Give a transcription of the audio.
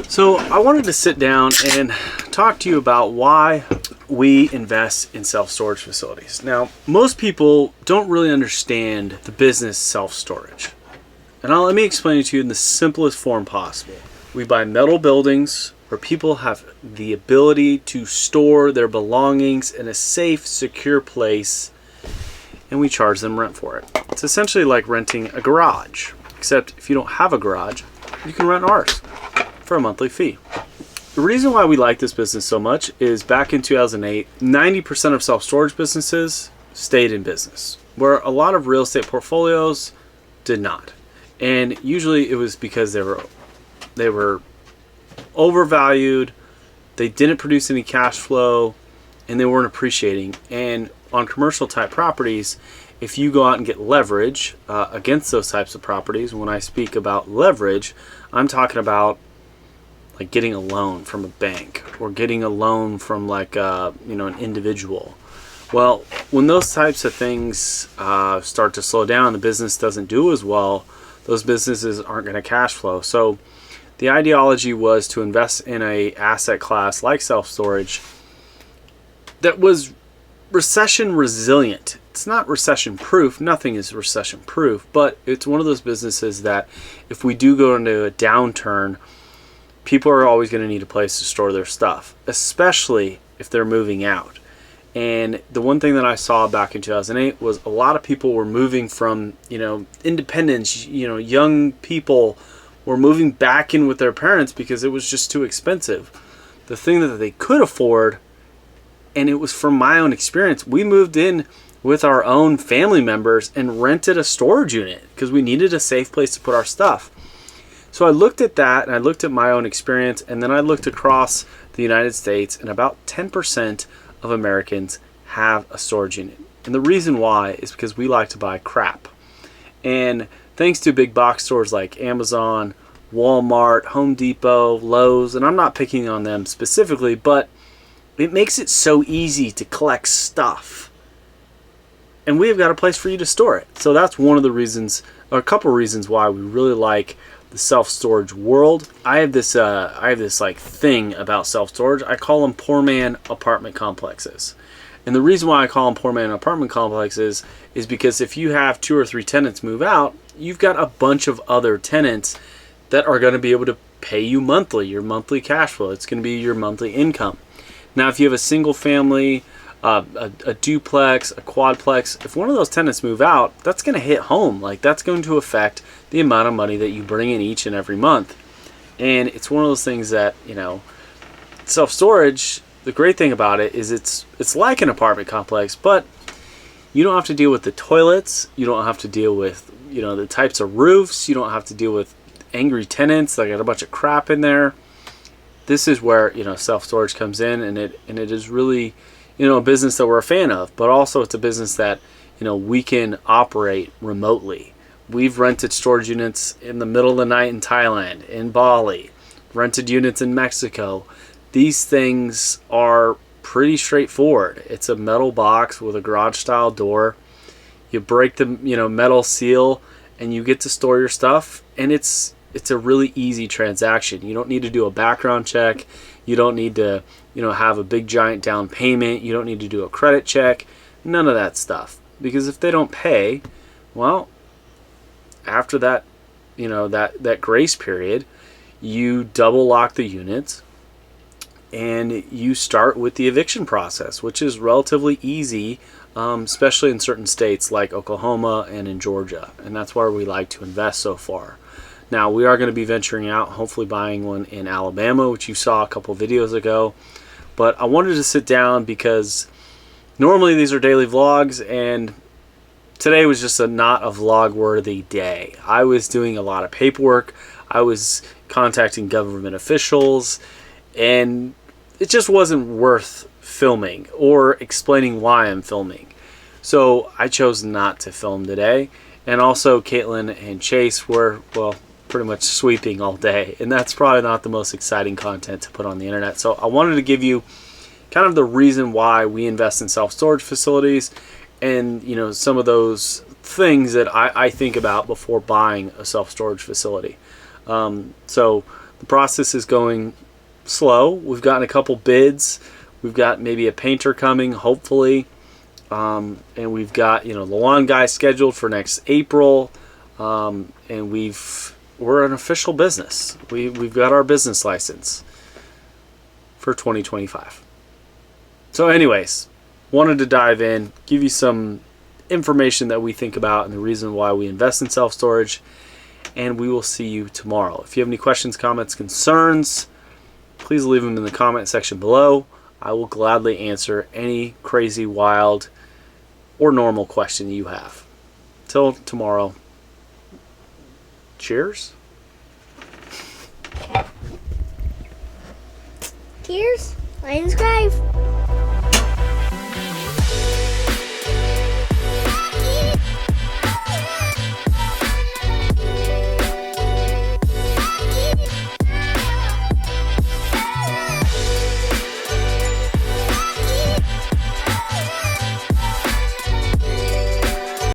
So I wanted to sit down and talk to you about why we invest in self-storage facilities. Now, most people don't really understand the business self-storage. And let me explain it to you in the simplest form possible. We buy metal buildings where people have the ability to store their belongings in a safe, secure place, and we charge them rent for it. It's essentially like renting a garage, except if you don't have a garage, you can rent ours for a monthly fee. The reason why we like this business so much is back in 2008, 90% of self-storage businesses stayed in business, where a lot of real estate portfolios did not. And usually it was because they were overvalued, they didn't produce any cash flow, and they weren't appreciating. And on commercial type properties, if you go out and get leverage against those types of properties, when I speak about leverage, I'm talking about like getting a loan from a bank or getting a loan from like an individual. Well, when those types of things start to slow down, the business doesn't do as well, those businesses aren't going to cash flow. So the ideology was to invest in a asset class like self-storage that was recession resilient. It's not recession proof. Nothing is recession proof, but it's one of those businesses that if we do go into a downturn, people are always going to need a place to store their stuff, especially if they're moving out. And the one thing that I saw back in 2008 was a lot of people were moving from, independence, young people were moving back in with their parents because it was just too expensive. The thing that they could afford, and it was from my own experience, we moved in with our own family members and rented a storage unit because we needed a safe place to put our stuff. So I looked at that and I looked at my own experience, and then I looked across the United States, and about 10% of Americans have a storage unit. And the reason why is because we like to buy crap. And thanks to big box stores like Amazon, Walmart, Home Depot, Lowe's, and I'm not picking on them specifically, but it makes it so easy to collect stuff. And we've got a place for you to store it. So that's one of the reasons, or a couple of reasons why we really like the self-storage world. I have this like thing about self-storage. I call them poor man apartment complexes. And the reason why I call them poor man apartment complexes is because if you have 2 or 3 tenants move out, you've got a bunch of other tenants that are going to be able to pay you monthly, your monthly cash flow. It's going to be your monthly income. Now, if you have a single family, a duplex, a quadplex, if one of those tenants move out, that's going to hit home. Like, that's going to affect the amount of money that you bring in each and every month. And it's one of those things that, self-storage, the great thing about it is it's like an apartment complex, but you don't have to deal with the toilets. You don't have to deal with, the types of roofs. You don't have to deal with angry tenants that got a bunch of crap in there. This is where, self-storage comes in, and it is really, a business that we're a fan of, but also it's a business that, we can operate remotely. We've rented storage units in the middle of the night in Thailand, in Bali, rented units in Mexico. These things are pretty straightforward. It's a metal box with a garage style door. You break the, metal seal and you get to store your stuff, and it's a really easy transaction. You don't need to do a background check. You don't need to, have a big giant down payment. You don't need to do a credit check. None of that stuff. Because if they don't pay, well, after that, that grace period, you double lock the units and you start with the eviction process, which is relatively easy, especially in certain states like Oklahoma and in Georgia. And that's where we like to invest so far. Now, we are going to be venturing out, hopefully buying one in Alabama, which you saw a couple videos ago. But I wanted to sit down because normally these are daily vlogs, and today was just not a vlog-worthy day. I was doing a lot of paperwork. I was contacting government officials, and it just wasn't worth filming or explaining why I'm filming. So I chose not to film today. And also Caitlin and Chase were, pretty much sweeping all day, and that's probably not the most exciting content to put on the internet. So I wanted to give you kind of the reason why we invest in self-storage facilities, and some of those things that I think about before buying a self-storage facility. So The process is going slow. We've gotten a couple bids. We've got maybe a painter coming, hopefully. And we've got, the lawn guy scheduled for next April. And we're an official business. We've got our business license for 2025. So anyways, wanted to dive in, give you some information that we think about and the reason why we invest in self-storage. And we will see you tomorrow. If you have any questions, comments, concerns, please leave them in the comment section below. I will gladly answer any crazy, wild, or normal question you have. Till tomorrow, cheers. Cheers. Like and subscribe.